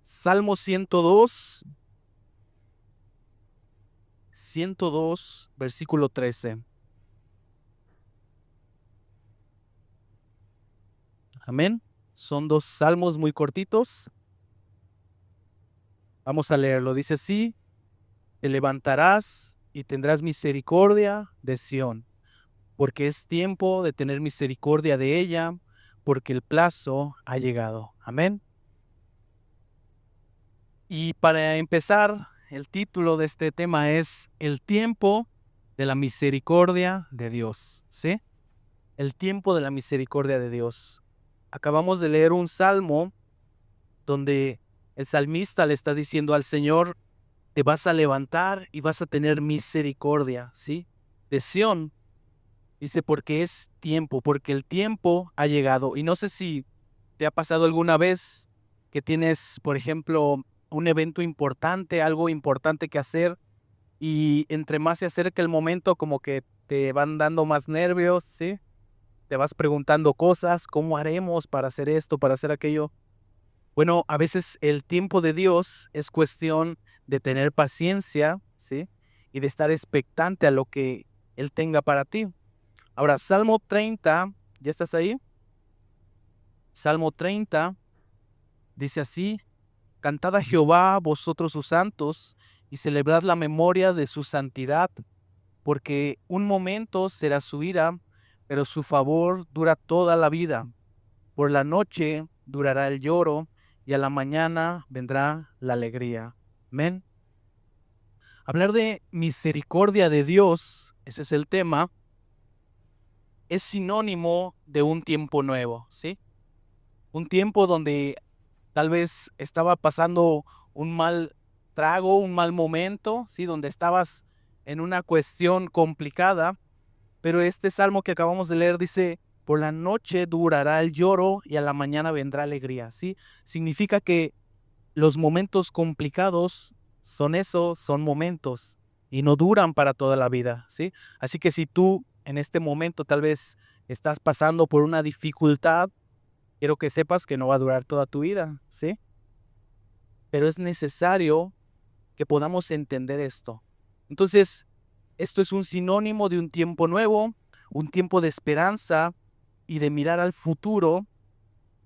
Salmo 102, versículo 13. Amén. Son dos salmos muy cortitos. Vamos a leerlo. Dice así: te levantarás y tendrás misericordia de Sión, porque es tiempo de tener misericordia de ella, porque el plazo ha llegado. Amén. Y para empezar, el título de este tema es El tiempo de la misericordia de Dios. ¿Sí? El tiempo de la misericordia de Dios. Acabamos de leer un salmo donde el salmista le está diciendo al Señor: te vas a levantar y vas a tener misericordia, ¿sí? De Sión. Dice, porque es tiempo, porque el tiempo ha llegado. Y no sé si te ha pasado alguna vez que tienes, por ejemplo, un evento importante, algo importante que hacer, y entre más se acerca el momento, como que te van dando más nervios, ¿sí? Te vas preguntando cosas: ¿cómo haremos para hacer esto, para hacer aquello? Bueno, a veces el tiempo de Dios es cuestión de tener paciencia, ¿sí? Y de estar expectante a lo que Él tenga para ti. Ahora, Salmo 30, ¿ya estás ahí? Salmo 30 dice así: cantad a Jehová vosotros sus santos, y celebrad la memoria de su santidad, porque un momento será su ira, pero su favor dura toda la vida. Por la noche durará el lloro, y a la mañana vendrá la alegría. Amén. Hablar de misericordia de Dios, ese es el tema, es sinónimo de un tiempo nuevo, ¿sí? Un tiempo donde tal vez estaba pasando un mal trago, un mal momento, ¿sí? Donde estabas en una cuestión complicada, pero este salmo que acabamos de leer dice: por la noche durará el lloro y a la mañana vendrá alegría, ¿sí? Significa que los momentos complicados son eso, son momentos y no duran para toda la vida, ¿sí? Así que si tú en este momento tal vez estás pasando por una dificultad, quiero que sepas que no va a durar toda tu vida, ¿sí? Pero es necesario que podamos entender esto. Entonces, esto es un sinónimo de un tiempo nuevo, un tiempo de esperanza y de mirar al futuro,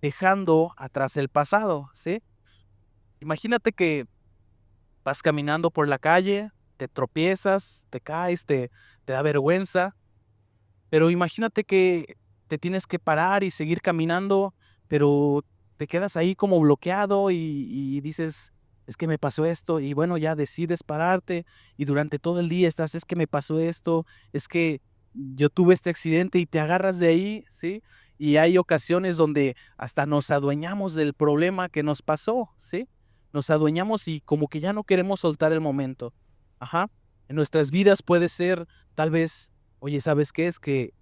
dejando atrás el pasado, ¿sí? Imagínate que vas caminando por la calle, te tropiezas, te caes, te da vergüenza, pero imagínate que te tienes que parar y seguir caminando, pero te quedas ahí como bloqueado y dices: es que me pasó esto, y bueno, ya decides pararte y durante todo el día estás: es que me pasó esto, es que yo tuve este accidente, y te agarras de ahí, ¿sí? Y hay ocasiones donde hasta nos adueñamos del problema que nos pasó, ¿sí? Nos adueñamos y como que ya no queremos soltar el momento. Ajá. En nuestras vidas puede ser tal vez: oye, ¿sabes qué? Es que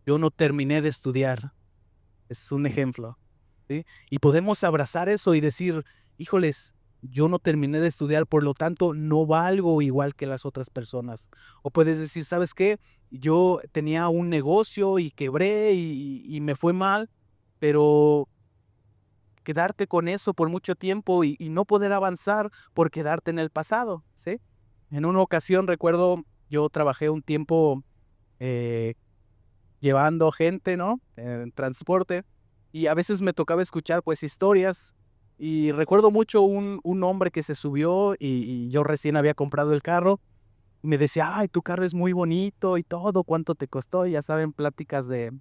yo no terminé de estudiar. Es un ejemplo, ¿sí? Y podemos abrazar eso y decir: híjoles, yo no terminé de estudiar, por lo tanto, no valgo igual que las otras personas. O puedes decir: ¿sabes qué? Yo tenía un negocio y quebré y me fue mal, pero quedarte con eso por mucho tiempo y no poder avanzar por quedarte en el pasado, ¿sí? En una ocasión recuerdo, yo trabajé un tiempo eh, llevando gente, ¿no? En transporte. Y a veces me tocaba escuchar, pues, historias. Y recuerdo mucho un hombre que se subió y yo recién había comprado el carro. Y me decía: ay, tu carro es muy bonito y todo, ¿cuánto te costó? Ya saben, pláticas de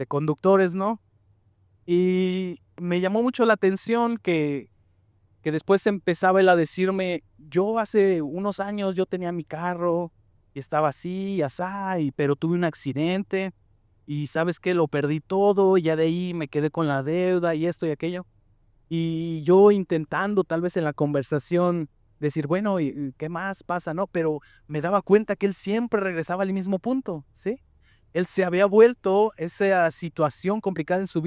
conductores, ¿no? Y me llamó mucho la atención que después empezaba él a decirme: yo hace unos años yo tenía mi carro y estaba así y asá, pero tuve un accidente y ¿sabes qué? Lo perdí todo, y ya de ahí me quedé con la deuda y esto y aquello. Y yo intentando tal vez en la conversación decir: bueno, ¿y qué más pasa, no? Pero me daba cuenta que él siempre regresaba al mismo punto, ¿sí? Él se había vuelto esa situación complicada en su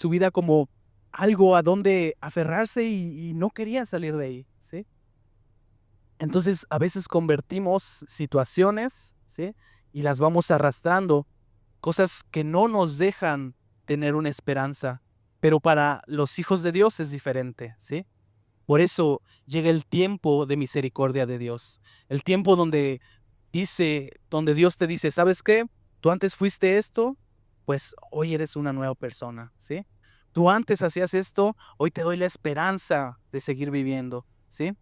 vida como algo a donde aferrarse y no quería salir de ahí, ¿sí? Entonces, a veces convertimos situaciones, ¿sí? Y las vamos arrastrando, cosas que no nos dejan tener una esperanza, pero para los hijos de Dios es diferente, ¿sí? Por eso llega el tiempo de misericordia de Dios. El tiempo donde Dios te dice, ¿sabes qué? Tú antes fuiste esto, pues hoy eres una nueva persona, ¿sí? Tú antes hacías esto, hoy te doy la esperanza de seguir viviendo, ¿sí?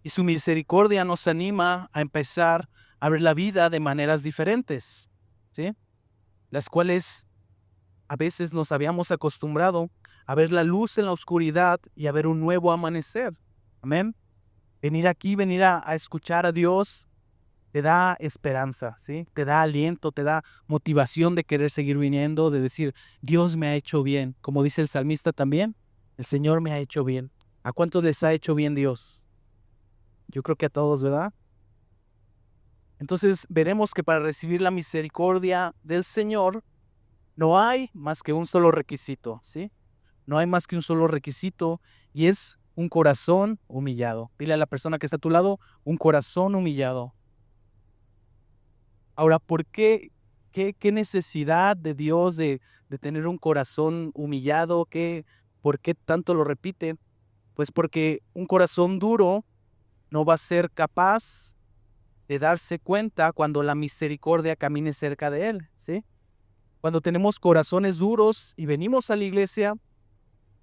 Y su misericordia nos anima a empezar a ver la vida de maneras diferentes, ¿sí? Las cuales a veces nos habíamos acostumbrado a ver la luz en la oscuridad y a ver un nuevo amanecer. Amén. Venir aquí, venir a escuchar a Dios, te da esperanza, ¿sí? Te da aliento, te da motivación de querer seguir viniendo, de decir, Dios me ha hecho bien. Como dice el salmista también, el Señor me ha hecho bien. ¿A cuántos les ha hecho bien Dios? Yo creo que a todos, ¿verdad? Entonces veremos que para recibir la misericordia del Señor no hay más que un solo requisito, ¿sí? No hay más que un solo requisito y es un corazón humillado. Dile a la persona que está a tu lado, un corazón humillado. Ahora, ¿por qué? ¿Qué necesidad de Dios de tener un corazón humillado? ¿Por qué tanto lo repite? Pues porque un corazón duro no va a ser capaz de darse cuenta cuando la misericordia camine cerca de él, ¿sí? Cuando tenemos corazones duros y venimos a la iglesia,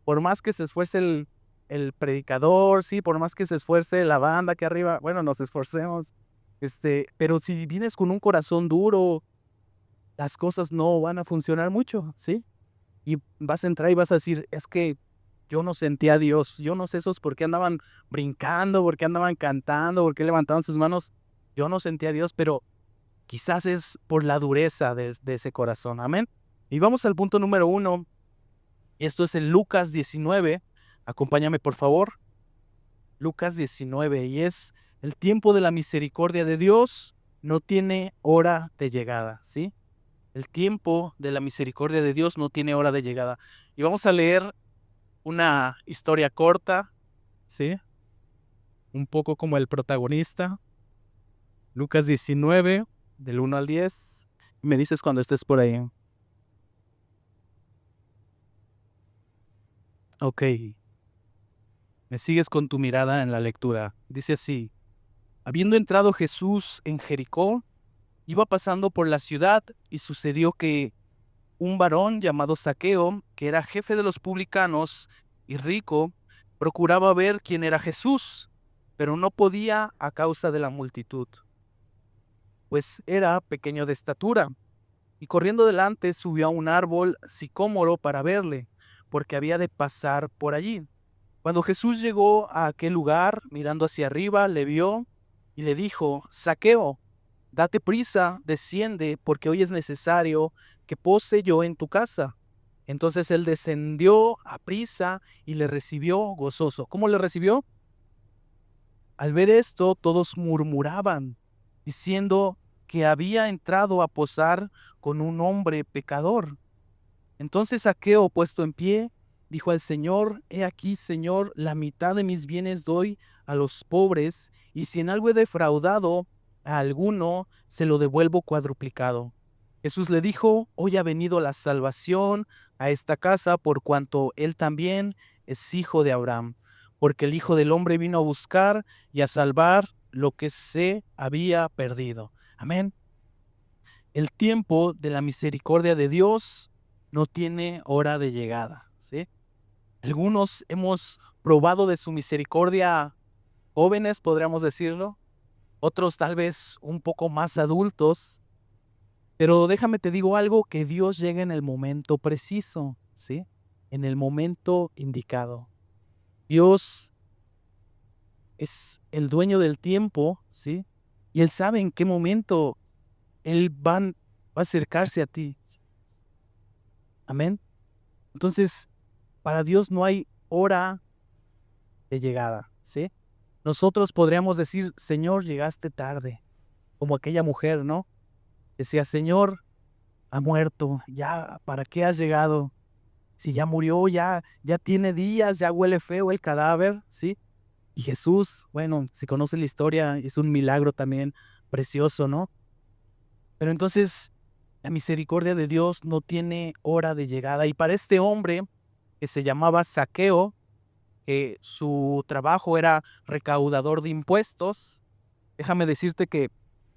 por más que se esfuerce el predicador, sí, por más que se esfuerce la banda aquí arriba, bueno, nos esforcemos, pero si vienes con un corazón duro, las cosas no van a funcionar mucho, ¿sí? Y vas a entrar y vas a decir, es que yo no sentía a Dios, yo no sé esos por qué andaban brincando, por qué andaban cantando, por qué levantaban sus manos, yo no sentía a Dios, pero quizás es por la dureza de ese corazón, amén. Y vamos al punto número 1, esto es en Lucas 19, acompáñame por favor, Lucas 19, y es el tiempo de la misericordia de Dios no tiene hora de llegada, ¿sí? El tiempo de la misericordia de Dios no tiene hora de llegada. Y vamos a leer una historia corta, ¿sí? Un poco como el protagonista. Lucas 19, del 1 al 10. Me dices cuando estés por ahí. Ok. Me sigues con tu mirada en la lectura. Dice así. Habiendo entrado Jesús en Jericó, iba pasando por la ciudad y sucedió que un varón llamado Zaqueo, que era jefe de los publicanos y rico, procuraba ver quién era Jesús, pero no podía a causa de la multitud, pues era pequeño de estatura, y corriendo delante subió a un árbol sicómoro para verle, porque había de pasar por allí. Cuando Jesús llegó a aquel lugar, mirando hacia arriba, le vio y le dijo, Zaqueo, date prisa, desciende, porque hoy es necesario que pose yo en tu casa. Entonces él descendió a prisa y le recibió gozoso. ¿Cómo le recibió? Al ver esto, todos murmuraban, diciendo que había entrado a posar con un hombre pecador. Entonces Zaqueo, puesto en pie, dijo al Señor, he aquí, Señor, la mitad de mis bienes doy a los pobres, y si en algo he defraudado a alguno, se lo devuelvo cuadruplicado. Jesús le dijo, hoy ha venido la salvación a esta casa, por cuanto él también es hijo de Abraham, porque el Hijo del Hombre vino a buscar y a salvar lo que se había perdido. Amén. El tiempo de la misericordia de Dios no tiene hora de llegada, ¿sí? Algunos hemos probado de su misericordia jóvenes, podríamos decirlo, otros tal vez un poco más adultos, pero déjame te digo algo, que Dios llega en el momento preciso, ¿sí? En el momento indicado. Dios es el dueño del tiempo, ¿sí? Y Él sabe en qué momento Él va a acercarse a ti. Amén. Entonces, para Dios no hay hora de llegada, ¿sí? Nosotros podríamos decir, Señor, llegaste tarde, como aquella mujer, ¿no? Decía, Señor, ha muerto, ya, ¿para qué has llegado? Si ya murió, ya tiene días, ya huele feo el cadáver, ¿sí? Y Jesús, bueno, si conoce la historia, es un milagro también precioso, ¿no? Pero entonces, la misericordia de Dios no tiene hora de llegada. Y para este hombre, que se llamaba Zaqueo, su trabajo era recaudador de impuestos. Déjame decirte que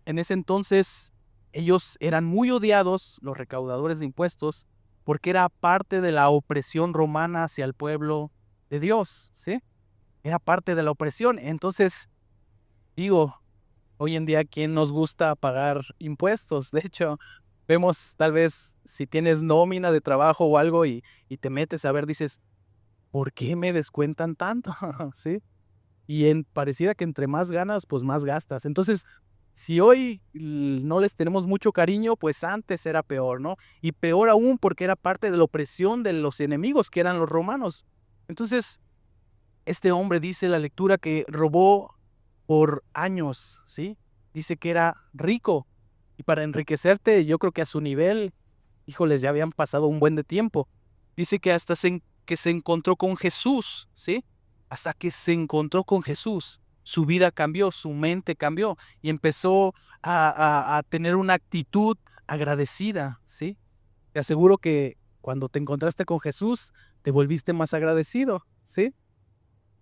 en ese entonces ellos eran muy odiados, los recaudadores de impuestos, porque era parte de la opresión romana hacia el pueblo de Dios, ¿sí? Era parte de la opresión. Entonces, digo, hoy en día, ¿quién nos gusta pagar impuestos? De hecho, vemos tal vez si tienes nómina de trabajo o algo y te metes a ver, dices, ¿por qué me descuentan tanto? ¿Sí? Pareciera que entre más ganas, pues más gastas. Entonces, si hoy no les tenemos mucho cariño, pues antes era peor, ¿no? Y peor aún porque era parte de la opresión de los enemigos que eran los romanos. Entonces, este hombre dice la lectura que robó por años, ¿sí? Dice que era rico y para enriquecerte, yo creo que a su nivel, híjoles, ya habían pasado un buen de tiempo. Dice que hasta que se encontró con Jesús, ¿sí? Hasta que se encontró con Jesús, su vida cambió, su mente cambió y empezó a tener una actitud agradecida, ¿sí? Te aseguro que cuando te encontraste con Jesús, te volviste más agradecido, ¿sí?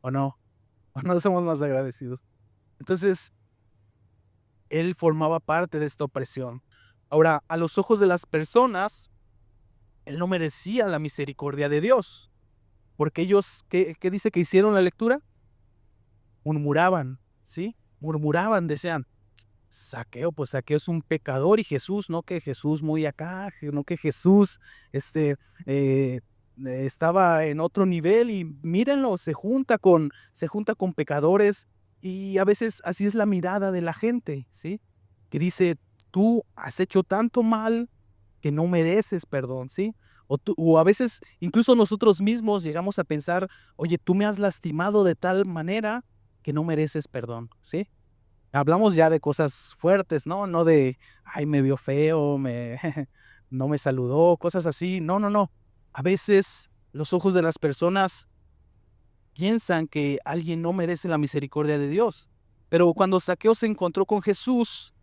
¿O no? ¿O no somos más agradecidos? Entonces, él formaba parte de esta opresión. Ahora, a los ojos de las personas, él no merecía la misericordia de Dios, porque ellos, ¿qué dice que hicieron la lectura? Murmuraban, ¿sí? Murmuraban, decían, Saqueo, pues Saqueo es un pecador y Jesús, no que Jesús muy acá, no que Jesús este, estaba en otro nivel y mírenlo, se junta con pecadores y a veces así es la mirada de la gente, ¿sí? Que dice, tú has hecho tanto mal que no mereces perdón, ¿sí? O a veces incluso nosotros mismos llegamos a pensar, oye, tú me has lastimado de tal manera que no mereces perdón, ¿sí? Hablamos ya de cosas fuertes, ¿no? No de, ay, me vio feo, no me saludó, cosas así. No, no, no. A veces los ojos de las personas piensan que alguien no merece la misericordia de Dios. Pero cuando Saqueo se encontró con Jesús,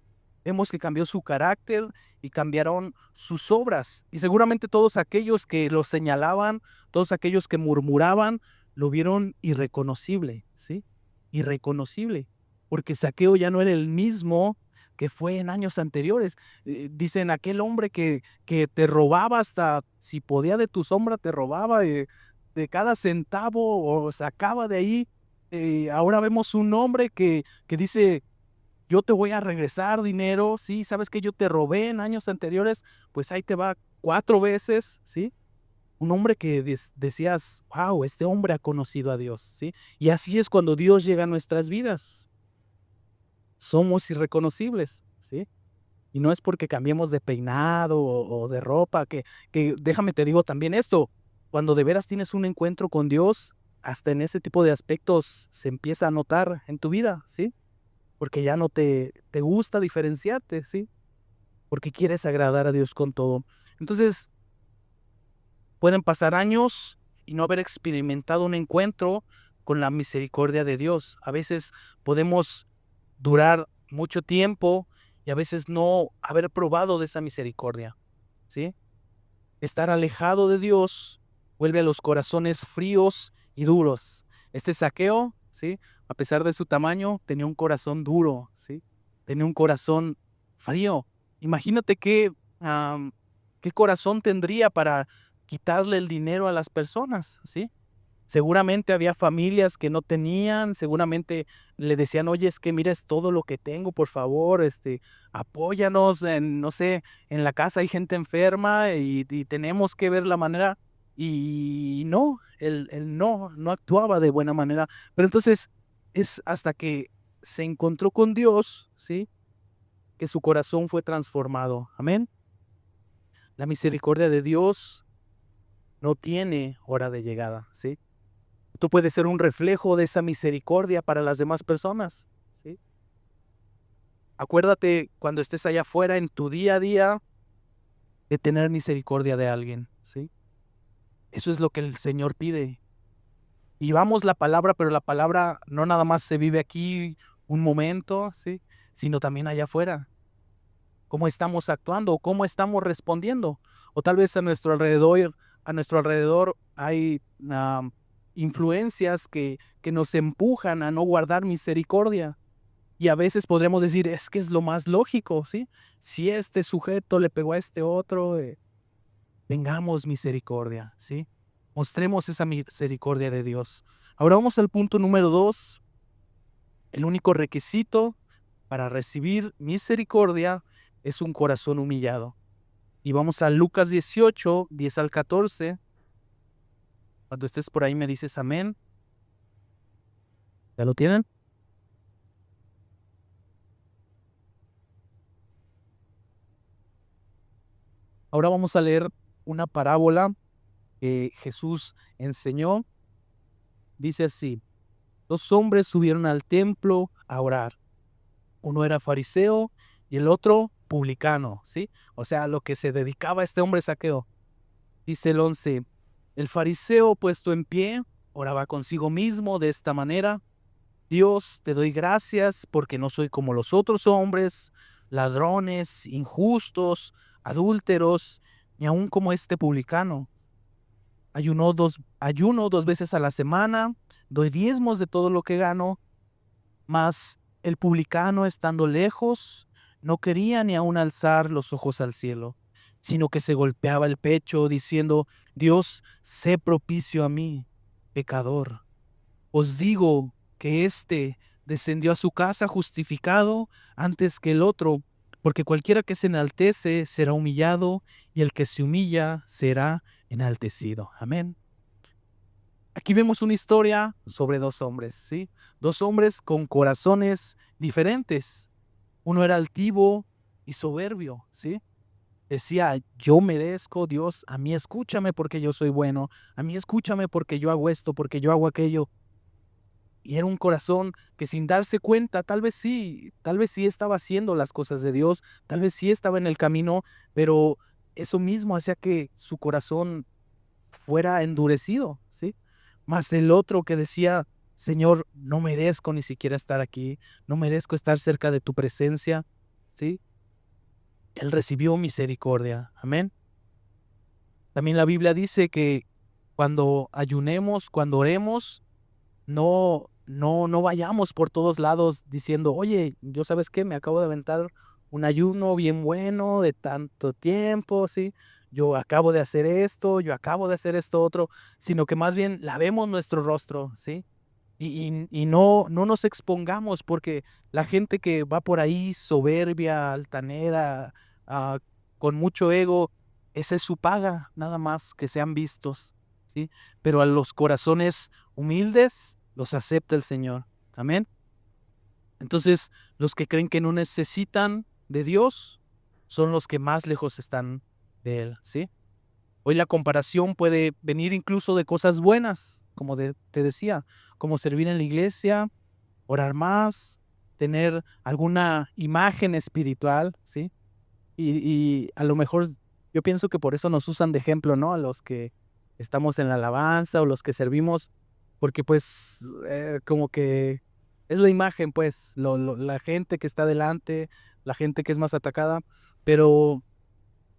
vemos que cambió su carácter y cambiaron sus obras. Y seguramente todos aquellos que lo señalaban, todos aquellos que murmuraban, lo vieron irreconocible, ¿sí? Irreconocible, porque Saqueo ya no era el mismo que fue en años anteriores. Dicen, aquel hombre que te robaba hasta, si podía de tu sombra, te robaba de cada centavo o sacaba de ahí. Ahora vemos un hombre que dice, yo te voy a regresar dinero, sí, sabes que yo te robé en años anteriores, pues ahí te va 4 veces, ¿sí? Un hombre que decías, wow, este hombre ha conocido a Dios, ¿sí? Y así es cuando Dios llega a nuestras vidas. Somos irreconocibles, ¿sí? Y no es porque cambiemos de peinado o de ropa, que déjame te digo también esto, cuando de veras tienes un encuentro con Dios, hasta en ese tipo de aspectos se empieza a notar en tu vida, ¿sí? Porque ya no te gusta diferenciarte, ¿sí? Porque quieres agradar a Dios con todo. Entonces, pueden pasar años y no haber experimentado un encuentro con la misericordia de Dios. A veces podemos durar mucho tiempo y a veces no haber probado de esa misericordia, ¿sí? Estar alejado de Dios vuelve a los corazones fríos y duros. Este Saqueo, ¿sí? A pesar de su tamaño, tenía un corazón duro, ¿sí? Tenía un corazón frío. Imagínate qué corazón tendría para quitarle el dinero a las personas, ¿sí? Seguramente había familias que no tenían, seguramente le decían, oye, es que mira, es todo lo que tengo, por favor, apóyanos, no sé, en la casa hay gente enferma y tenemos que ver la manera. Y no, él no actuaba de buena manera. Pero entonces es hasta que se encontró con Dios, ¿sí? Que su corazón fue transformado. Amén. La misericordia de Dios no tiene hora de llegada, ¿sí? Tú puedes ser un reflejo de esa misericordia para las demás personas, ¿sí? Acuérdate cuando estés allá afuera en tu día a día de tener misericordia de alguien, ¿sí? Eso es lo que el Señor pide. Y vamos la palabra, pero la palabra no nada más se vive aquí un momento, ¿sí? Sino también allá afuera. ¿Cómo estamos actuando? ¿Cómo estamos respondiendo? O tal vez a nuestro alrededor hay influencias que nos empujan a no guardar misericordia. Y a veces podremos decir, es que es lo más lógico, ¿sí? Si este sujeto le pegó a este otro, tengamos misericordia, ¿sí? Mostremos esa misericordia de Dios. Ahora vamos al punto número 2. El único requisito para recibir misericordia es un corazón humillado. Y vamos a Lucas 18, 10 al 14. Cuando estés por ahí me dices amén. ¿Ya lo tienen? Ahora vamos a leer una parábola que Jesús enseñó. Dice así: dos hombres subieron al templo a orar. Uno era fariseo y el otro publicano, ¿sí? O sea, a lo que se dedicaba este hombre Zaqueo. Dice el 11: el fariseo, puesto en pie, oraba consigo mismo de esta manera: Dios, te doy gracias porque no soy como los otros hombres, ladrones, injustos, adúlteros, ni aun como este publicano. Ayuno dos veces a la semana, doy diezmos de todo lo que gano. Mas el publicano, estando lejos, no quería ni aun alzar los ojos al cielo, sino que se golpeaba el pecho, diciendo: Dios, sé propicio a mí, pecador. Os digo que éste descendió a su casa justificado antes que el otro, porque cualquiera que se enaltece será humillado, y el que se humilla será enaltecido. Amén. Aquí vemos una historia sobre dos hombres, ¿sí? Dos hombres con corazones diferentes. Uno era altivo y soberbio, ¿sí? Decía: yo merezco, Dios, a mí escúchame porque yo soy bueno, a mí escúchame porque yo hago esto, porque yo hago aquello. Y era un corazón que, sin darse cuenta, tal vez sí estaba haciendo las cosas de Dios, tal vez sí estaba en el camino, pero eso mismo hacía que su corazón fuera endurecido, ¿sí? Mas el otro que decía: Señor, no merezco ni siquiera estar aquí, no merezco estar cerca de tu presencia, ¿sí? Él recibió misericordia. Amén. También la Biblia dice que cuando ayunemos, cuando oremos, no vayamos por todos lados diciendo: oye, yo sabes qué, me acabo de aventar un ayuno bien bueno de tanto tiempo, ¿sí? Yo acabo de hacer esto, yo acabo de hacer esto otro, sino que más bien lavemos nuestro rostro, ¿sí? Y no nos expongamos, porque la gente que va por ahí soberbia, altanera, ah, con mucho ego, esa es su paga, nada más que sean vistos, ¿sí? Pero a los corazones humildes los acepta el Señor. Amén. Entonces, los que creen que no necesitan de Dios son los que más lejos están de Él, ¿sí? Hoy la comparación puede venir incluso de cosas buenas, como te decía, como servir en la iglesia, orar más, tener alguna imagen espiritual, ¿sí? Y a lo mejor yo pienso que por eso nos usan de ejemplo, ¿no? A los que estamos en la alabanza o los que servimos, porque pues como que es la imagen, pues, la gente que está delante, la gente que es más atacada, pero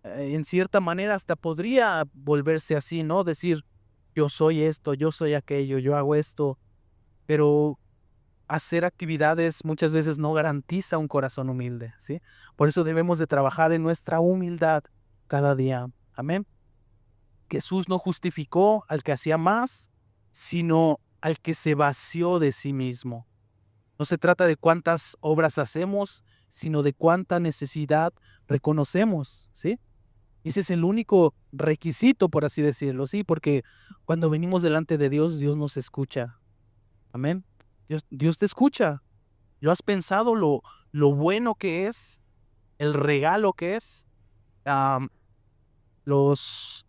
en cierta manera hasta podría volverse así, ¿no? Decir: yo soy esto, yo soy aquello, yo hago esto, pero hacer actividades muchas veces no garantiza un corazón humilde, ¿sí? Por eso debemos de trabajar en nuestra humildad cada día. Amén. Jesús no justificó al que hacía más, sino al que se vació de sí mismo. No se trata de cuántas obras hacemos, sino de cuánta necesidad reconocemos, ¿sí? Ese es el único requisito, por así decirlo, ¿sí? Porque cuando venimos delante de Dios, Dios nos escucha. Amén. Dios te escucha. ¿Lo has pensado lo bueno que es, el regalo que es? Am, los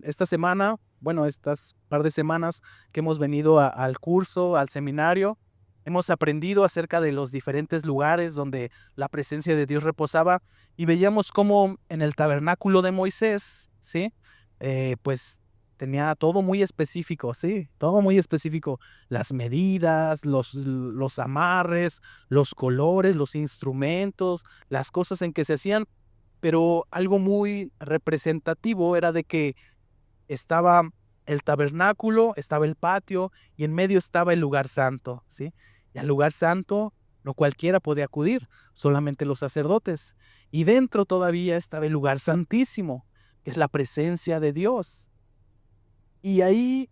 esta semana, bueno, estas par de semanas que hemos venido al curso, al seminario, hemos aprendido acerca de los diferentes lugares donde la presencia de Dios reposaba, y veíamos cómo en el tabernáculo de Moisés, ¿sí? Pues tenía todo muy específico, ¿sí? Todo muy específico. Las medidas, los amarres, los colores, los instrumentos, las cosas en que se hacían, pero algo muy representativo era de que estaba el tabernáculo, estaba el patio y en medio estaba el lugar santo, ¿sí? Y al lugar santo no cualquiera podía acudir, solamente los sacerdotes. Y dentro todavía estaba el lugar santísimo, que es la presencia de Dios. Y ahí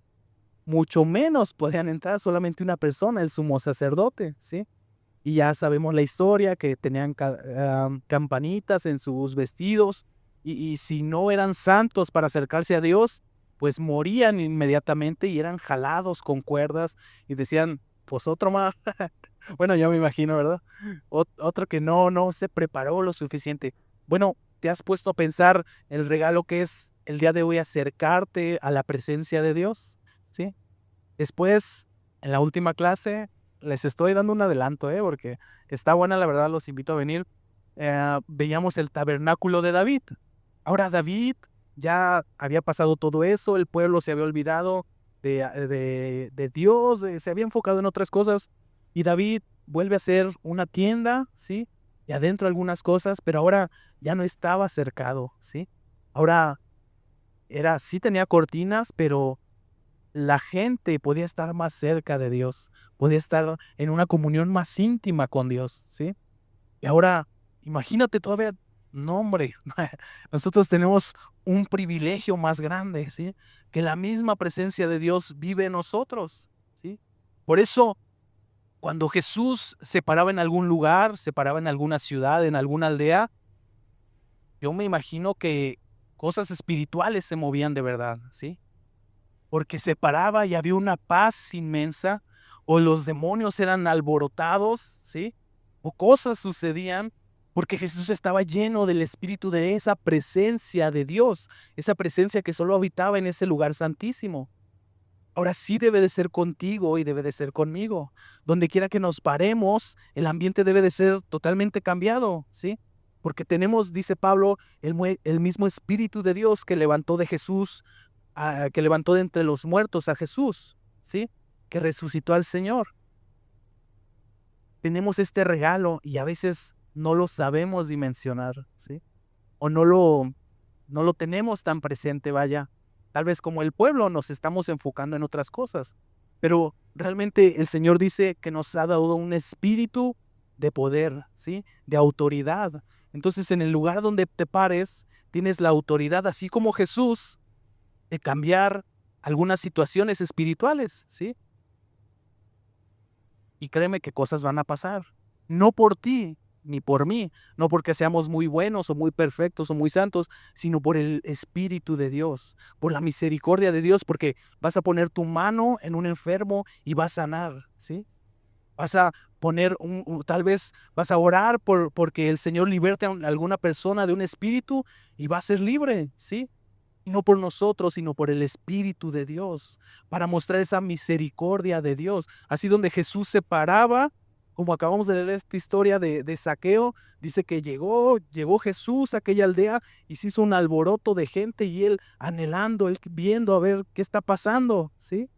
mucho menos podían entrar solamente una persona, el sumo sacerdote, ¿sí? Y ya sabemos la historia, que tenían campanitas en sus vestidos, y si no eran santos para acercarse a Dios, pues morían inmediatamente y eran jalados con cuerdas y decían, pues otro más. Bueno, ya me imagino, ¿verdad? Otro que no se preparó lo suficiente. Bueno, ¿te has puesto a pensar el regalo que es el día de hoy acercarte a la presencia de Dios? ¿Sí? Después, en la última clase, les estoy dando un adelanto, porque está buena, la verdad, los invito a venir. Veíamos el tabernáculo de David. Ahora David ya había pasado todo eso, el pueblo se había olvidado de Dios, se había enfocado en otras cosas, y David vuelve a hacer una tienda, ¿sí? Y adentro algunas cosas, pero ahora ya no estaba cercado, ¿sí? Ahora sí tenía cortinas, pero la gente podía estar más cerca de Dios, podía estar en una comunión más íntima con Dios, ¿sí? Y ahora, imagínate todavía, no hombre, nosotros tenemos un privilegio más grande, ¿sí? Que la misma presencia de Dios vive en nosotros, ¿sí? Por eso, cuando Jesús se paraba en algún lugar, se paraba en alguna ciudad, en alguna aldea, yo me imagino que cosas espirituales se movían de verdad, ¿sí? Porque se paraba y había una paz inmensa, o los demonios eran alborotados, ¿sí? O cosas sucedían porque Jesús estaba lleno del espíritu, de esa presencia de Dios, esa presencia que solo habitaba en ese lugar santísimo. Ahora sí debe de ser contigo y debe de ser conmigo. Donde quiera que nos paremos, el ambiente debe de ser totalmente cambiado, ¿sí? Porque tenemos, dice Pablo, el mismo espíritu de Dios que levantó de Jesús, que levantó de entre los muertos a Jesús, ¿sí? Que resucitó al Señor. Tenemos este regalo y a veces no lo sabemos dimensionar, ¿sí? O no lo tenemos tan presente, vaya. Tal vez como el pueblo nos estamos enfocando en otras cosas, pero realmente el Señor dice que nos ha dado un espíritu de poder, ¿sí? De autoridad. Entonces, en el lugar donde te pares, tienes la autoridad, así como Jesús, de cambiar algunas situaciones espirituales, ¿sí? Y créeme que cosas van a pasar. No por ti, ni por mí, no porque seamos muy buenos o muy perfectos o muy santos, sino por el Espíritu de Dios, por la misericordia de Dios, porque vas a poner tu mano en un enfermo y va a sanar, ¿sí? Vas a poner tal vez vas a orar porque el Señor liberte a alguna persona de un espíritu y va a ser libre, ¿sí? Y no por nosotros, sino por el Espíritu de Dios, para mostrar esa misericordia de Dios. Así donde Jesús se paraba, como acabamos de leer esta historia de Zaqueo, dice que llegó Jesús a aquella aldea y se hizo un alboroto de gente y él anhelando, él viendo a ver qué está pasando, ¿sí?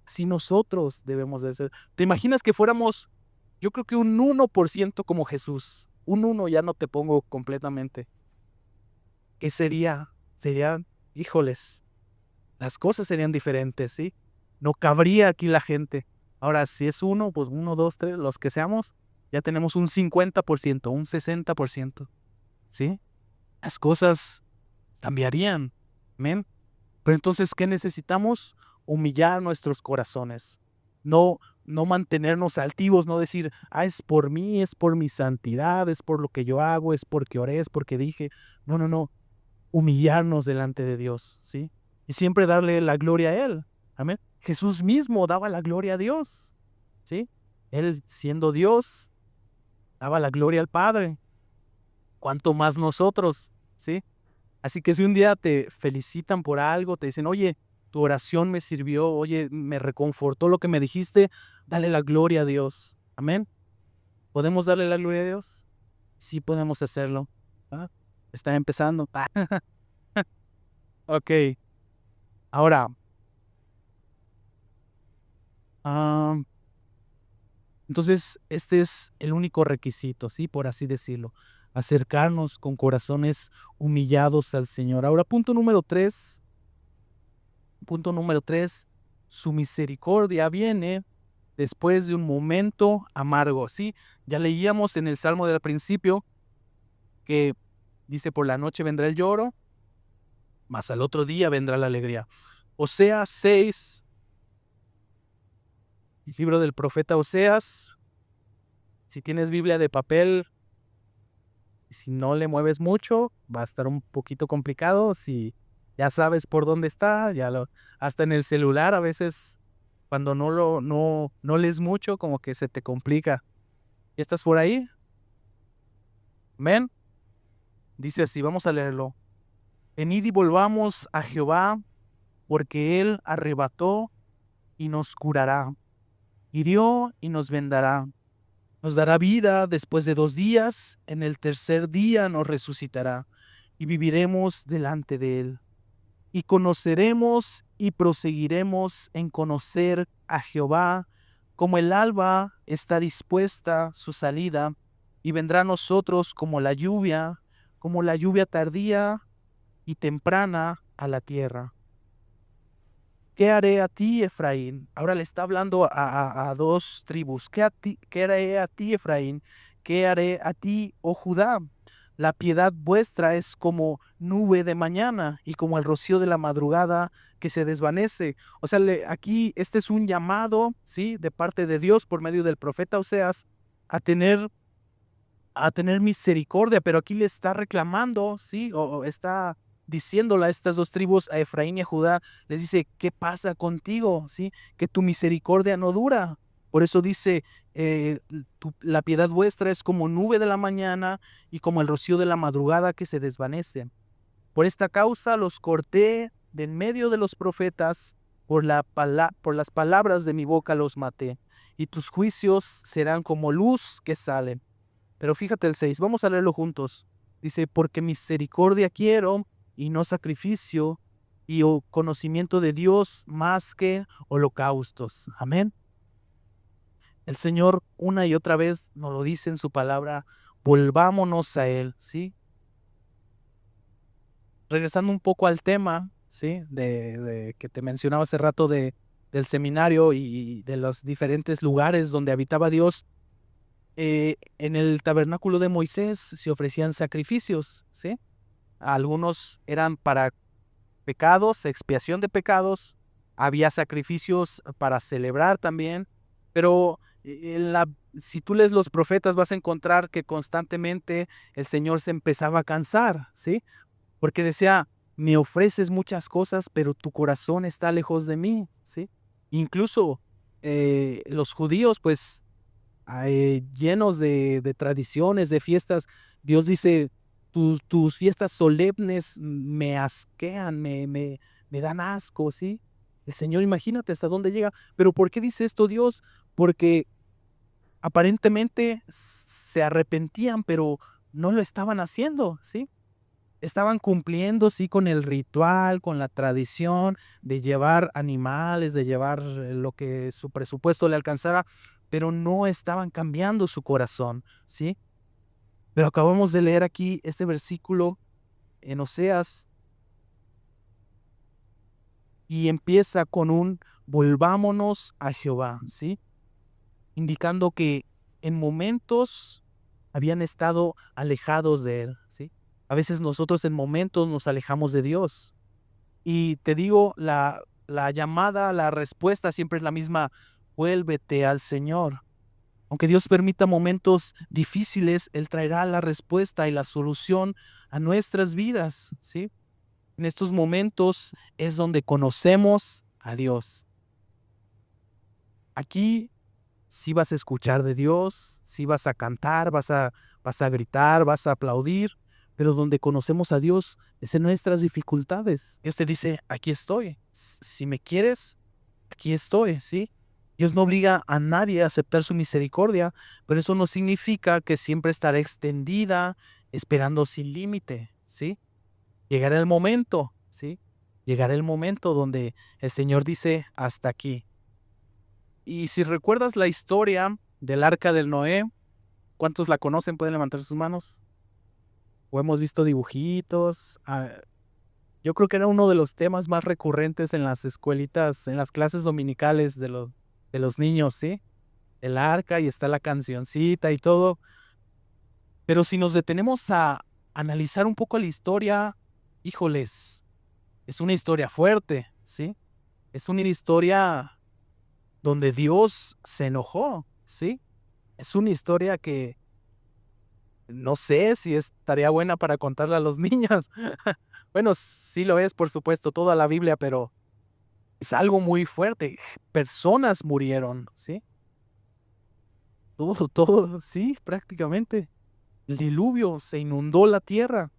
Si nosotros debemos de ser. ¿Te imaginas que fuéramos, yo creo que un 1% como Jesús? Un 1 ya no te pongo completamente. ¿Qué sería? Serían, híjoles, las cosas serían diferentes, ¿sí? No cabría aquí la gente. Ahora, si es uno, pues uno, dos, tres, los que seamos, ya tenemos un 50%, un 60%, ¿sí? Las cosas cambiarían, ¿men? Pero entonces, ¿qué necesitamos? Humillar nuestros corazones. No mantenernos altivos, no decir, es por mí, es por mi santidad, es por lo que yo hago, es porque oré, es porque dije. No. Humillarnos delante de Dios, ¿sí? Y siempre darle la gloria a Él. Amén. Jesús mismo daba la gloria a Dios, ¿sí? Él, siendo Dios, daba la gloria al Padre. ¿Cuánto más nosotros, sí? Así que si un día te felicitan por algo, te dicen, oye, tu oración me sirvió, oye, me reconfortó lo que me dijiste, dale la gloria a Dios. Amén. ¿Podemos darle la gloria a Dios? Sí podemos hacerlo. ¿Ah? Está empezando. Ok. Ahora, ah, entonces, este es el único requisito, ¿sí? Por así decirlo. Acercarnos con corazones humillados al Señor. Ahora, punto número 3. Punto número 3, su misericordia viene después de un momento amargo, ¿sí? Ya leíamos en el Salmo del principio que dice, por la noche vendrá el lloro, mas al otro día vendrá la alegría. Oseas 6, el libro del profeta Oseas. Si tienes Biblia de papel, si no le mueves mucho, va a estar un poquito complicado. Si ya sabes por dónde está, hasta en el celular a veces cuando no lees mucho, como que se te complica. ¿Ya estás por ahí? Amén. Dice así, vamos a leerlo. Venid y volvamos a Jehová, porque él arrebató y nos curará, hirió y nos vendará. Nos dará vida después de 2 días, en el tercer día nos resucitará, y viviremos delante de él. Y conoceremos y proseguiremos en conocer a Jehová, como el alba está dispuesta su salida, y vendrá a nosotros como la lluvia tardía y temprana a la tierra. ¿Qué haré a ti, Efraín? Ahora le está hablando a 2 tribus. ¿Qué haré a ti, Efraín? ¿Qué haré a ti, oh Judá? La piedad vuestra es como nube de mañana y como el rocío de la madrugada que se desvanece. O sea, aquí este es un llamado, ¿sí? De parte de Dios por medio del profeta Oseas a tener, a tener misericordia, pero aquí le está reclamando, ¿sí? O está diciéndole a estas 2 tribus, a Efraín y a Judá, les dice, ¿qué pasa contigo? ¿Sí? Que tu misericordia no dura. Por eso dice, la piedad vuestra es como nube de la mañana y como el rocío de la madrugada que se desvanece. Por esta causa los corté de en medio de los profetas, por las palabras de mi boca los maté, y tus juicios serán como luz que sale. Pero fíjate el 6, vamos a leerlo juntos. Dice, porque misericordia quiero y no sacrificio, y conocimiento de Dios más que holocaustos. Amén. El Señor una y otra vez nos lo dice en su palabra, volvámonos a Él, ¿sí? Regresando un poco al tema, ¿sí? De que te mencionaba hace rato del seminario y de los diferentes lugares donde habitaba Dios. En el tabernáculo de Moisés se ofrecían sacrificios, ¿sí? Algunos eran para pecados, expiación de pecados, había sacrificios para celebrar también, pero si tú lees los profetas vas a encontrar que constantemente el Señor se empezaba a cansar, ¿sí? Porque decía, me ofreces muchas cosas, pero tu corazón está lejos de mí, ¿sí? Incluso los judíos, pues, llenos de tradiciones, de fiestas. Dios dice, tus fiestas solemnes me asquean, me dan asco, ¿sí? El Señor, imagínate hasta dónde llega. Pero ¿por qué dice esto Dios? Porque aparentemente se arrepentían, pero no lo estaban haciendo, ¿sí? Estaban cumpliendo, sí, con el ritual, con la tradición de llevar animales, de llevar lo que su presupuesto le alcanzara, pero no estaban cambiando su corazón, ¿sí? Pero acabamos de leer aquí este versículo en Oseas y empieza con un volvámonos a Jehová, ¿sí? Indicando que en momentos habían estado alejados de él, ¿sí? A veces nosotros en momentos nos alejamos de Dios. Y te digo, la llamada, la respuesta siempre es la misma, vuélvete al Señor. Aunque Dios permita momentos difíciles, Él traerá la respuesta y la solución a nuestras vidas, ¿sí? En estos momentos es donde conocemos a Dios. Aquí sí vas a escuchar de Dios, sí vas a cantar, vas a gritar, vas a aplaudir, pero donde conocemos a Dios es en nuestras dificultades. Dios te dice, aquí estoy. Si me quieres, aquí estoy, ¿sí? Dios no obliga a nadie a aceptar su misericordia, pero eso no significa que siempre estará extendida, esperando sin límite, ¿sí? Llegará el momento, ¿sí? Llegará el momento donde el Señor dice, hasta aquí. Y si recuerdas la historia del arca del Noé, ¿cuántos la conocen? ¿Pueden levantar sus manos? O hemos visto dibujitos. Yo creo que era uno de los temas más recurrentes en las escuelitas, en las clases dominicales de los niños, ¿sí? El arca y está la cancioncita y todo. Pero si nos detenemos a analizar un poco la historia, híjoles, es una historia fuerte, ¿sí? Es una historia donde Dios se enojó, ¿sí? Es una historia que no sé si estaría buena para contarla a los niños. Bueno, sí lo es, por supuesto, toda la Biblia, pero es algo muy fuerte. Personas murieron, ¿sí? Todo, sí, prácticamente. El diluvio se inundó la tierra.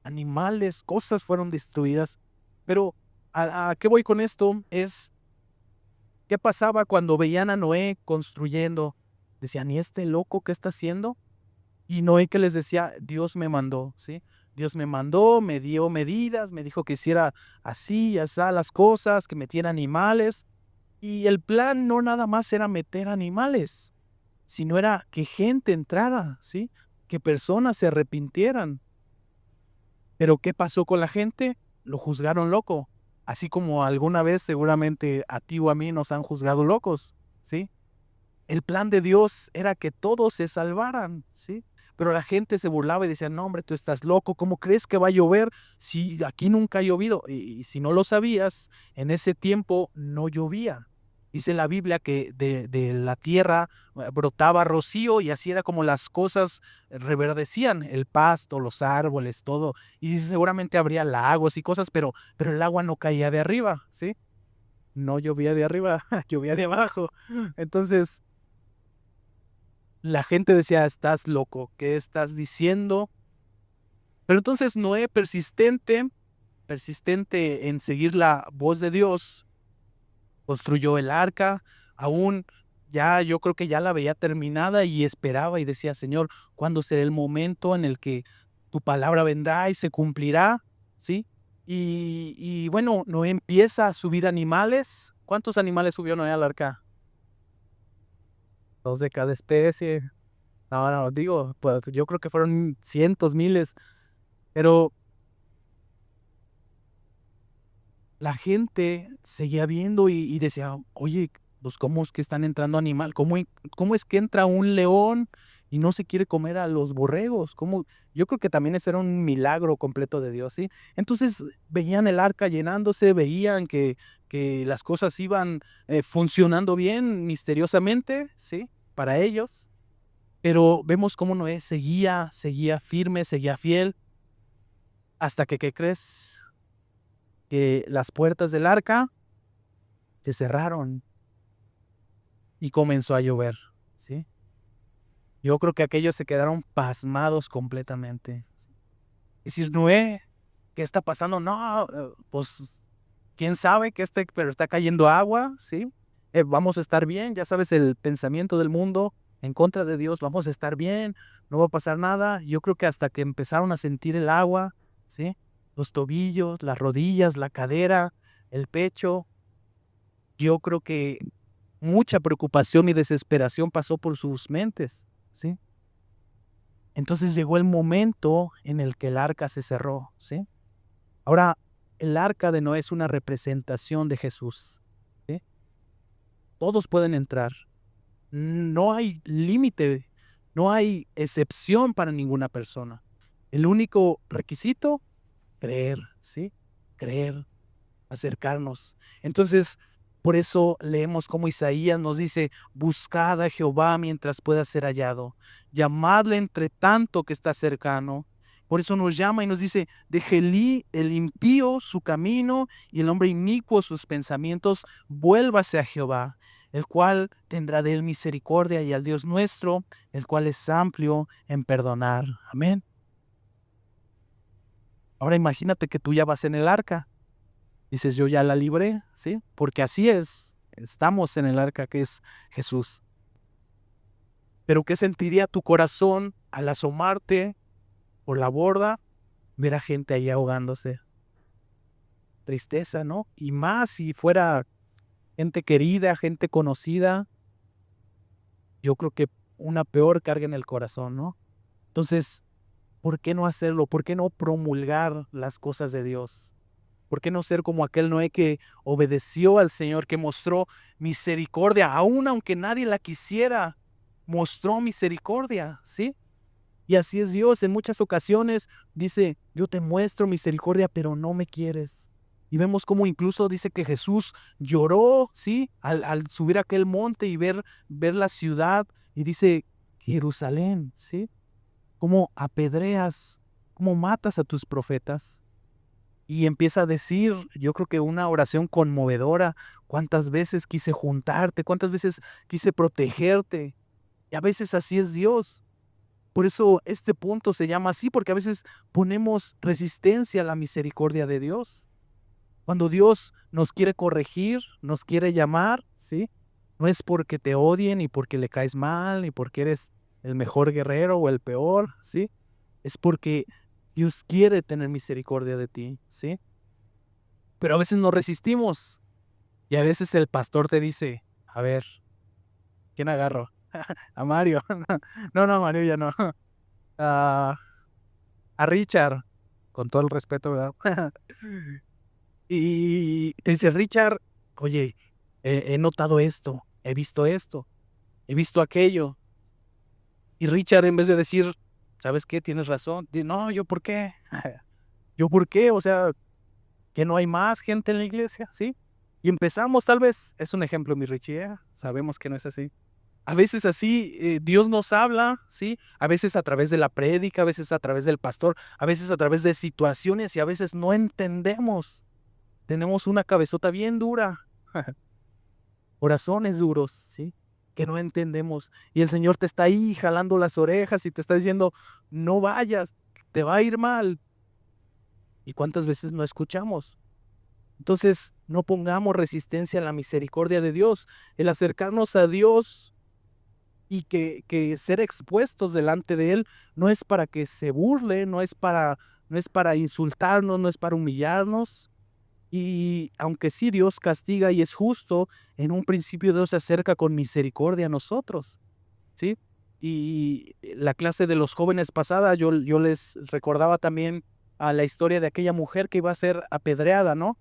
Animales, cosas fueron destruidas. Pero ¿a qué voy con esto? Es, ¿qué pasaba cuando veían a Noé construyendo? Decían, ¿y este loco qué está haciendo? Y Noé que les decía, Dios me mandó, ¿sí? Dios me mandó, me dio medidas, me dijo que hiciera así y así las cosas, que metiera animales. Y el plan no nada más era meter animales, sino era que gente entrara, ¿sí? Que personas se arrepintieran. Pero ¿qué pasó con la gente? Lo juzgaron loco. Así como alguna vez seguramente a ti o a mí nos han juzgado locos, ¿sí? El plan de Dios era que todos se salvaran, ¿sí? Pero la gente se burlaba y decía, no, hombre, tú estás loco, ¿cómo crees que va a llover si aquí nunca ha llovido? Y si no lo sabías, en ese tiempo no llovía. Dice la Biblia que de la tierra brotaba rocío y así era como las cosas reverdecían, el pasto, los árboles, todo. Y dice, seguramente habría lagos y cosas, pero el agua no caía de arriba, ¿sí? No llovía de arriba, llovía de abajo. Entonces, la gente decía, estás loco, ¿qué estás diciendo? Pero entonces Noé, persistente en seguir la voz de Dios, construyó el arca, aún ya yo creo que ya la veía terminada y esperaba y decía, Señor, ¿cuándo será el momento en el que tu palabra vendrá y se cumplirá? ¿Sí? Y bueno, Noé empieza a subir animales. ¿Cuántos animales subió Noé al arca? Dos de cada especie. No, no, digo, pues yo creo que fueron cientos, miles, pero la gente seguía viendo y decía, oye, pues cómo es que están entrando animal, cómo es que entra un león y no se quiere comer a los borregos, cómo, yo creo que también ese era un milagro completo de Dios, ¿sí? Entonces veían el arca llenándose, veían que las cosas iban funcionando bien misteriosamente, ¿sí? Para ellos, pero vemos cómo Noé seguía firme, seguía fiel, hasta que, ¿qué crees? Que las puertas del arca se cerraron y comenzó a llover, ¿sí? Yo creo que aquellos se quedaron pasmados completamente. ¿Sí? Y decir, Noé, ¿qué está pasando? No, pues, quién sabe que pero está cayendo agua, ¿sí? Vamos a estar bien, ya sabes, el pensamiento del mundo en contra de Dios, vamos a estar bien, no va a pasar nada. Yo creo que hasta que empezaron a sentir el agua, ¿sí? Los tobillos, las rodillas, la cadera, el pecho, yo creo que mucha preocupación y desesperación pasó por sus mentes, ¿sí? Entonces llegó el momento en el que el arca se cerró, ¿sí? Ahora, el arca de Noé es una representación de Jesús, ¿sí? Todos pueden entrar. No hay límite, no hay excepción para ninguna persona. El único requisito, creer, ¿sí? Creer, acercarnos. Entonces, por eso leemos como Isaías nos dice, buscad a Jehová mientras pueda ser hallado, llamadle entre tanto que está cercano. Por eso nos llama y nos dice, deje el impío su camino y el hombre inicuo sus pensamientos, vuélvase a Jehová, el cual tendrá de él misericordia y al Dios nuestro, el cual es amplio en perdonar. Amén. Ahora imagínate que tú ya vas en el arca. Dices, yo ya la libré, ¿sí? Porque así es, estamos en el arca que es Jesús. Pero ¿qué sentiría tu corazón al asomarte por la borda, ver a gente ahí ahogándose? Tristeza, ¿no? Y más si fuera gente querida, gente conocida, yo creo que una peor carga en el corazón, ¿no? Entonces, ¿por qué no hacerlo? ¿Por qué no promulgar las cosas de Dios? ¿Por qué no ser como aquel Noé que obedeció al Señor, que mostró misericordia, aun aunque nadie la quisiera, mostró misericordia, ¿sí? Y así es Dios, en muchas ocasiones dice, yo te muestro misericordia, pero no me quieres. Y vemos cómo incluso dice que Jesús lloró, ¿sí? Al subir a aquel monte y ver la ciudad, y dice, Jerusalén, ¿sí? Cómo apedreas, cómo matas a tus profetas. Y empieza a decir, yo creo que una oración conmovedora, cuántas veces quise juntarte, cuántas veces quise protegerte. Y a veces así es Dios. Por eso este punto se llama así, porque a veces ponemos resistencia a la misericordia de Dios. Cuando Dios nos quiere corregir, nos quiere llamar, ¿sí? No es porque te odien, ni porque le caes mal, ni porque eres el mejor guerrero o el peor, ¿sí? Es porque Dios quiere tener misericordia de ti, ¿sí? Pero a veces nos resistimos y a veces el pastor te dice, a ver, ¿quién agarro? A Mario. No, no, Mario ya no. A, a Richard, con todo el respeto, ¿verdad? Y te dice, Richard, oye, he notado esto, he visto aquello. Y Richard, en vez de decir, ¿sabes qué? Tienes razón. No, ¿yo por qué? ¿Yo por qué? O sea, que no hay más gente en la iglesia, ¿sí? Y empezamos, tal vez, es un ejemplo, mi Richie, sabemos que no es así. A veces así Dios nos habla, ¿sí? A veces a través de la prédica, a veces a través del pastor, a veces a través de situaciones y a veces no entendemos. Tenemos una cabezota bien dura, corazones duros, ¿sí? Que no entendemos. Y el Señor te está ahí jalando las orejas y te está diciendo, no vayas, te va a ir mal. ¿Y cuántas veces no escuchamos? Entonces, no pongamos resistencia a la misericordia de Dios. El acercarnos a Dios y que ser expuestos delante de Él no es para que se burle, no es para insultarnos, no es para humillarnos. Y aunque sí Dios castiga y es justo, en un principio Dios se acerca con misericordia a nosotros, ¿sí? Y la clase de los jóvenes pasada, yo les recordaba también a la historia de aquella mujer que iba a ser apedreada, ¿no?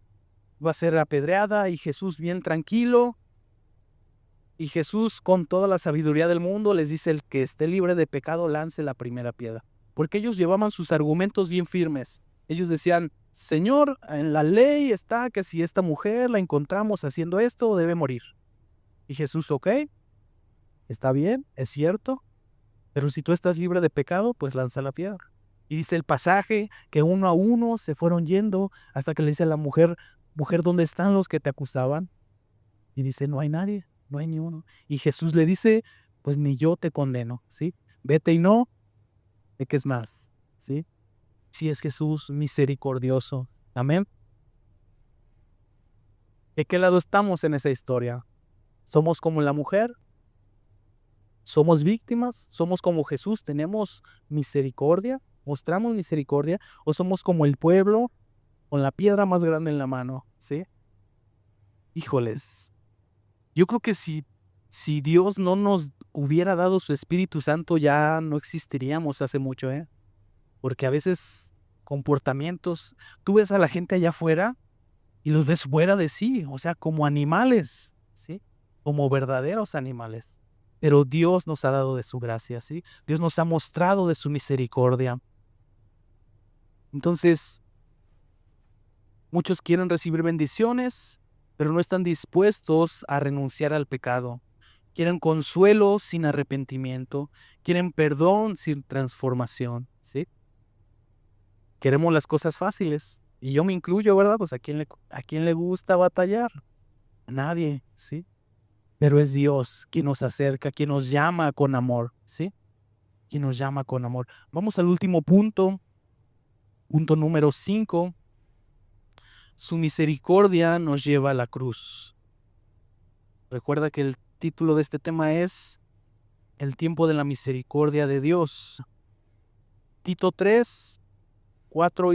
Iba a ser apedreada y Jesús bien tranquilo, y Jesús con toda la sabiduría del mundo les dice, el que esté libre de pecado lance la primera piedra. Porque ellos llevaban sus argumentos bien firmes. Ellos decían, Señor, en la ley está que si esta mujer la encontramos haciendo esto, debe morir. Y Jesús, ok, está bien, es cierto, pero si tú estás libre de pecado, pues lanza la piedra. Y dice el pasaje que uno a uno se fueron yendo hasta que le dice a la mujer, mujer, ¿dónde están los que te acusaban? Y dice, no hay nadie, no hay ni uno. Y Jesús le dice, pues ni yo te condeno, ¿sí? Vete y no peques más, ¿sí? Si es Jesús misericordioso. Amén. ¿De qué lado estamos en esa historia? ¿Somos como la mujer? ¿Somos víctimas? ¿Somos como Jesús? ¿Tenemos misericordia? ¿Mostramos misericordia? ¿O somos como el pueblo con la piedra más grande en la mano? ¿Sí? Híjoles, yo creo que si Dios no nos hubiera dado su Espíritu Santo, ya no existiríamos hace mucho, ¿eh? Porque a veces comportamientos, tú ves a la gente allá afuera y los ves fuera de sí, o sea, como animales, ¿sí? Como verdaderos animales. Pero Dios nos ha dado de su gracia, ¿sí? Dios nos ha mostrado de su misericordia. Entonces, muchos quieren recibir bendiciones, pero no están dispuestos a renunciar al pecado. Quieren consuelo sin arrepentimiento. Quieren perdón sin transformación, ¿sí? Queremos las cosas fáciles. Y yo me incluyo, ¿verdad? Pues a quién le gusta batallar. A nadie, ¿sí? Pero es Dios quien nos acerca, quien nos llama con amor, ¿sí? Quien nos llama con amor. Vamos al último punto, punto número 5. Su misericordia nos lleva a la cruz. Recuerda que el título de este tema es El tiempo de la misericordia de Dios. Tito 3, 4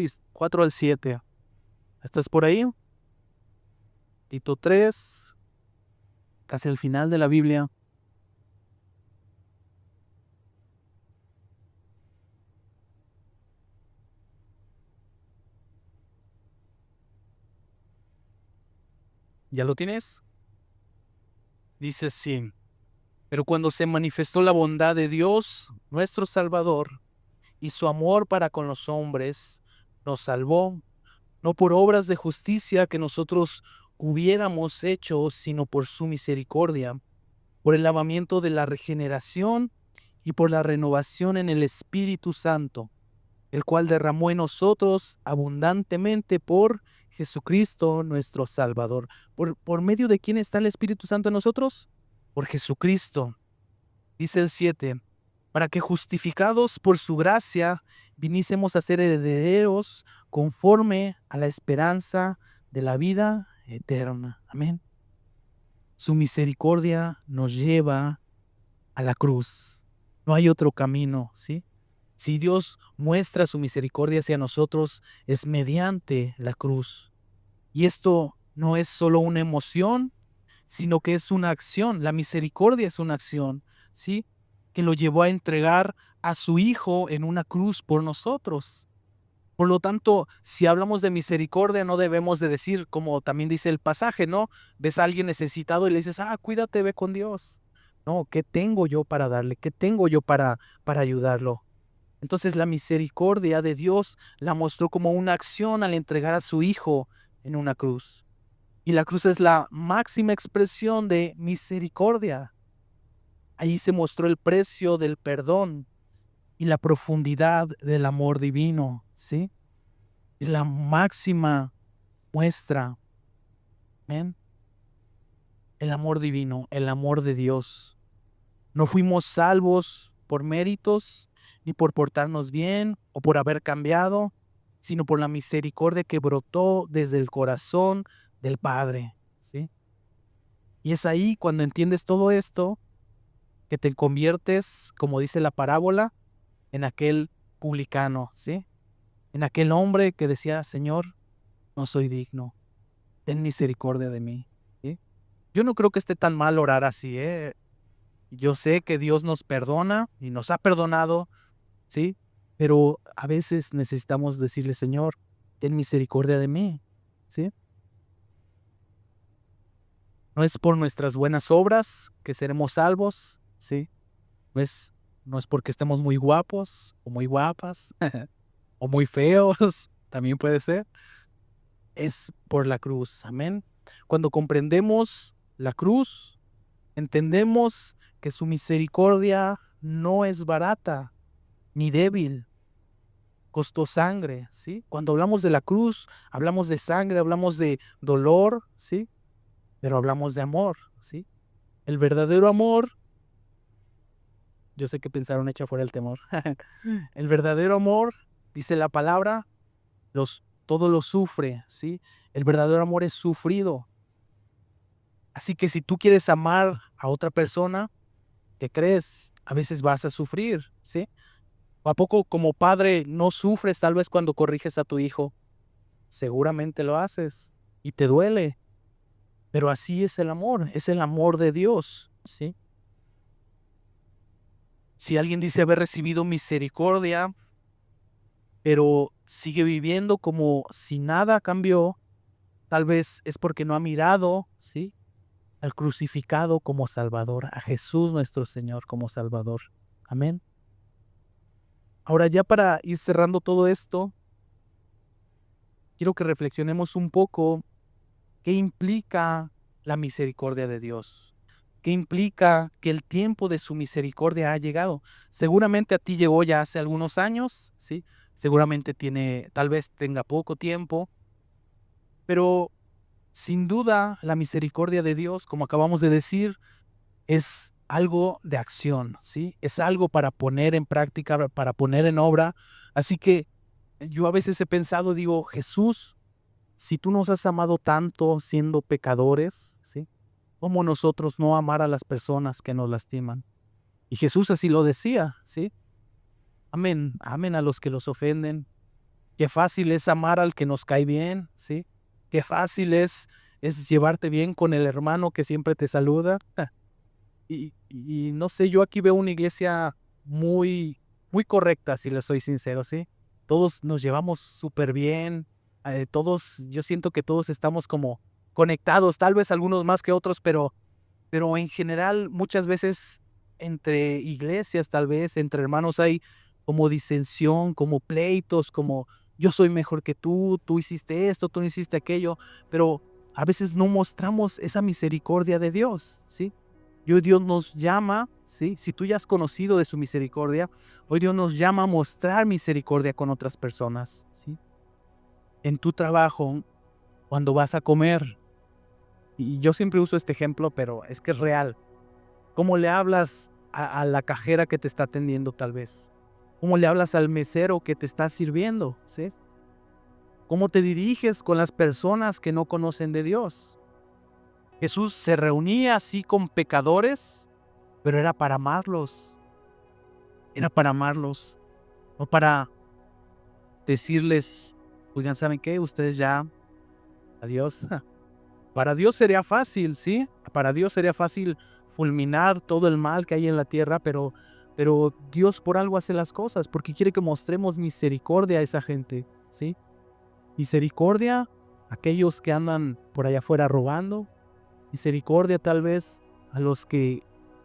al 7. ¿Estás por ahí? Tito 3, casi al final de la Biblia. ¿Ya lo tienes? Dice así: pero cuando se manifestó la bondad de Dios, nuestro Salvador, y su amor para con los hombres, nos salvó, no por obras de justicia que nosotros hubiéramos hecho, sino por su misericordia, por el lavamiento de la regeneración y por la renovación en el Espíritu Santo, el cual derramó en nosotros abundantemente por Jesucristo nuestro Salvador. ¿Por medio de quién está el Espíritu Santo en nosotros? Por Jesucristo. Dice el 7, para que justificados por su gracia viniésemos a ser herederos conforme a la esperanza de la vida eterna. Amén. Su misericordia nos lleva a la cruz. No hay otro camino, ¿sí? Si Dios muestra su misericordia hacia nosotros, es mediante la cruz. Y esto no es solo una emoción, sino que es una acción. La misericordia es una acción, ¿sí? Que lo llevó a entregar a su Hijo en una cruz por nosotros. Por lo tanto, si hablamos de misericordia, no debemos de decir, como también dice el pasaje, ¿no? Ves a alguien necesitado y le dices, cuídate, ve con Dios. No, ¿qué tengo yo para darle? ¿Qué tengo yo para ayudarlo? Entonces la misericordia de Dios la mostró como una acción al entregar a su Hijo en una cruz. Y la cruz es la máxima expresión de misericordia. Ahí se mostró el precio del perdón y la profundidad del amor divino, ¿sí? Es la máxima muestra, ¿ven? El amor divino, el amor de Dios. No fuimos salvos por méritos, ni por portarnos bien o por haber cambiado, sino por la misericordia que brotó desde el corazón del Padre, ¿sí? Y es ahí cuando entiendes todo esto que te conviertes, como dice la parábola, en aquel publicano, ¿sí? En aquel hombre que decía, Señor, no soy digno, ten misericordia de mí, ¿sí? Yo no creo que esté tan mal orar así, ¿eh? Yo sé que Dios nos perdona y nos ha perdonado, ¿sí? Pero a veces necesitamos decirle, Señor, ten misericordia de mí, ¿sí? No es por nuestras buenas obras que seremos salvos, ¿sí? No es, no es porque estemos muy guapos o muy guapas o muy feos, también puede ser. Es por la cruz, amén. Cuando comprendemos la cruz, entendemos que su misericordia no es barata ni débil, costó sangre, ¿sí? Cuando hablamos de la cruz, hablamos de sangre, hablamos de dolor, ¿sí? Pero hablamos de amor, ¿sí? El verdadero amor, yo sé que pensaron echa fuera el temor. El verdadero amor, dice la palabra, todo lo sufre, ¿sí? El verdadero amor es sufrido. Así que si tú quieres amar a otra persona, ¿qué crees? A veces vas a sufrir, ¿sí? ¿O a poco como padre no sufres tal vez cuando corriges a tu hijo? Seguramente lo haces y te duele, pero así es el amor de Dios, ¿sí? Si alguien dice haber recibido misericordia, pero sigue viviendo como si nada cambió, tal vez es porque no ha mirado, ¿sí? Al crucificado como Salvador, a Jesús nuestro Señor como Salvador. Amén. Ahora ya para ir cerrando todo esto, quiero que reflexionemos un poco qué implica la misericordia de Dios. ¿Qué implica que el tiempo de su misericordia ha llegado? Seguramente a ti llegó ya hace algunos años, ¿sí? Seguramente tal vez tenga poco tiempo, pero sin duda la misericordia de Dios, como acabamos de decir, es algo de acción, ¿sí? Es algo para poner en práctica, para poner en obra. Así que yo a veces he pensado, digo, Jesús, si tú nos has amado tanto siendo pecadores, ¿sí? ¿Cómo nosotros no amar a las personas que nos lastiman? Y Jesús así lo decía, ¿sí? Amen, amen a los que los ofenden. Qué fácil es amar al que nos cae bien, ¿sí? Qué fácil es llevarte bien con el hermano que siempre te saluda. Y no sé, yo aquí veo una iglesia muy, muy correcta, si le soy sincero, ¿sí? Todos nos llevamos súper bien, todos, yo siento que todos estamos como conectados, tal vez algunos más que otros, pero en general muchas veces entre iglesias, tal vez entre hermanos hay como disensión, como pleitos, como yo soy mejor que tú hiciste esto, tú no hiciste aquello, pero a veces no mostramos esa misericordia de Dios, ¿sí? Y hoy Dios nos llama, ¿sí? Si tú ya has conocido de su misericordia, hoy Dios nos llama a mostrar misericordia con otras personas, ¿sí? En tu trabajo, cuando vas a comer, y yo siempre uso este ejemplo, pero es que es real. ¿Cómo le hablas a la cajera que te está atendiendo tal vez? ¿Cómo le hablas al mesero que te está sirviendo? ¿Sí? ¿Cómo te diriges con las personas que no conocen de Dios? Jesús se reunía así con pecadores, pero era para amarlos. Era para amarlos, no para decirles, oigan, ¿saben qué? Ustedes ya, adiós. Para Dios sería fácil, ¿sí? Para Dios sería fácil fulminar todo el mal que hay en la tierra, pero Dios por algo hace las cosas, porque quiere que mostremos misericordia a esa gente, ¿sí? Misericordia a aquellos que andan por allá afuera robando, misericordia tal vez a los que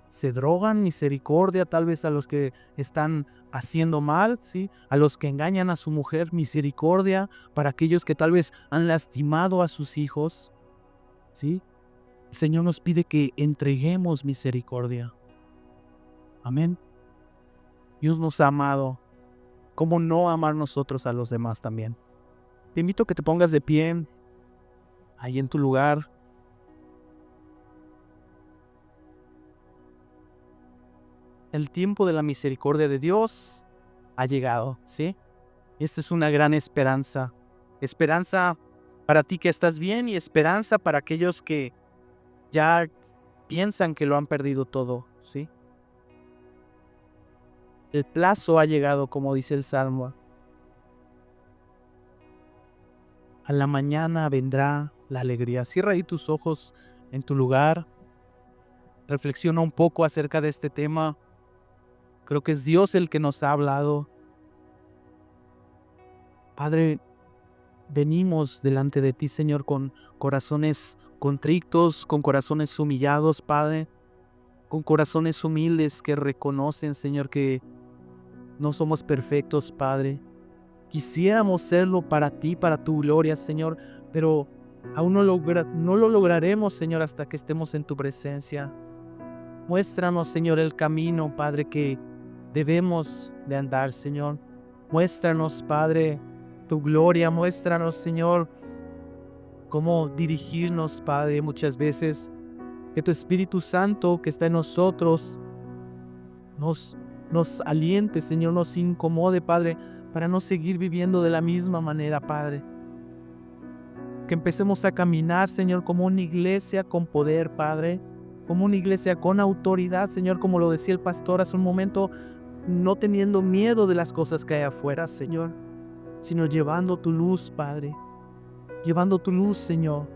se drogan, misericordia tal vez a los que están haciendo mal, ¿sí? A los que engañan a su mujer, misericordia para aquellos que tal vez han lastimado a sus hijos, ¿sí? El Señor nos pide que entreguemos misericordia. Amén. Dios nos ha amado. ¿Cómo no amar nosotros a los demás también? Te invito a que te pongas de pie ahí en tu lugar. El tiempo de la misericordia de Dios ha llegado, ¿sí? Esta es una gran esperanza. Esperanza para ti que estás bien y esperanza para aquellos que ya piensan que lo han perdido todo, ¿sí? El plazo ha llegado, como dice el Salmo. A la mañana vendrá la alegría. Cierra ahí tus ojos en tu lugar. Reflexiona un poco acerca de este tema. Creo que es Dios el que nos ha hablado. Padre, venimos delante de ti, Señor, con corazones contrictos, con corazones humillados, Padre, con corazones humildes que reconocen, Señor, que no somos perfectos, Padre. Quisiéramos serlo para ti, para tu gloria, Señor, pero aún no lo lograremos, Señor, hasta que estemos en tu presencia. Muéstranos, Señor, el camino, Padre, que debemos de andar, Señor. Muéstranos, Padre, tu gloria. Muéstranos, Señor, cómo dirigirnos, Padre, muchas veces. Que tu Espíritu Santo que está en nosotros nos aliente, Señor, nos incomode, Padre, para no seguir viviendo de la misma manera, Padre. Que empecemos a caminar, Señor, como una iglesia con poder, Padre. Como una iglesia con autoridad, Señor, como lo decía el pastor hace un momento, no teniendo miedo de las cosas que hay afuera, Señor, sino llevando tu luz, Padre. Llevando tu luz, Señor.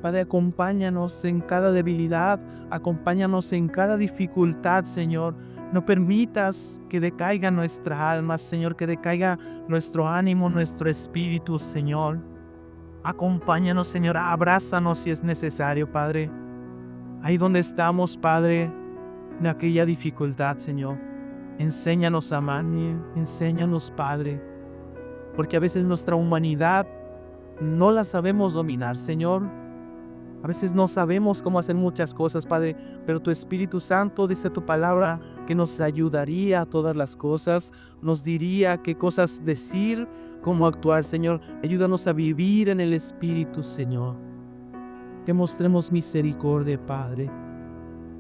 Padre, acompáñanos en cada debilidad, acompáñanos en cada dificultad, Señor. No permitas que decaiga nuestra alma, Señor, que decaiga nuestro ánimo, nuestro espíritu, Señor. Acompáñanos, Señor, abrázanos si es necesario, Padre. Ahí donde estamos, Padre, en aquella dificultad, Señor. Enséñanos a amar, enséñanos, Padre, porque a veces nuestra humanidad no la sabemos dominar, Señor. A veces no sabemos cómo hacer muchas cosas, Padre, pero tu Espíritu Santo dice tu palabra que nos ayudaría a todas las cosas, nos diría qué cosas decir, cómo actuar, Señor. Ayúdanos a vivir en el Espíritu, Señor. Que mostremos misericordia, Padre.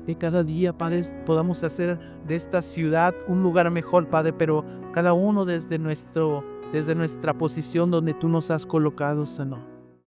Que cada día, Padre, podamos hacer de esta ciudad un lugar mejor, Padre, pero cada uno desde nuestra posición donde tú nos has colocado, Señor.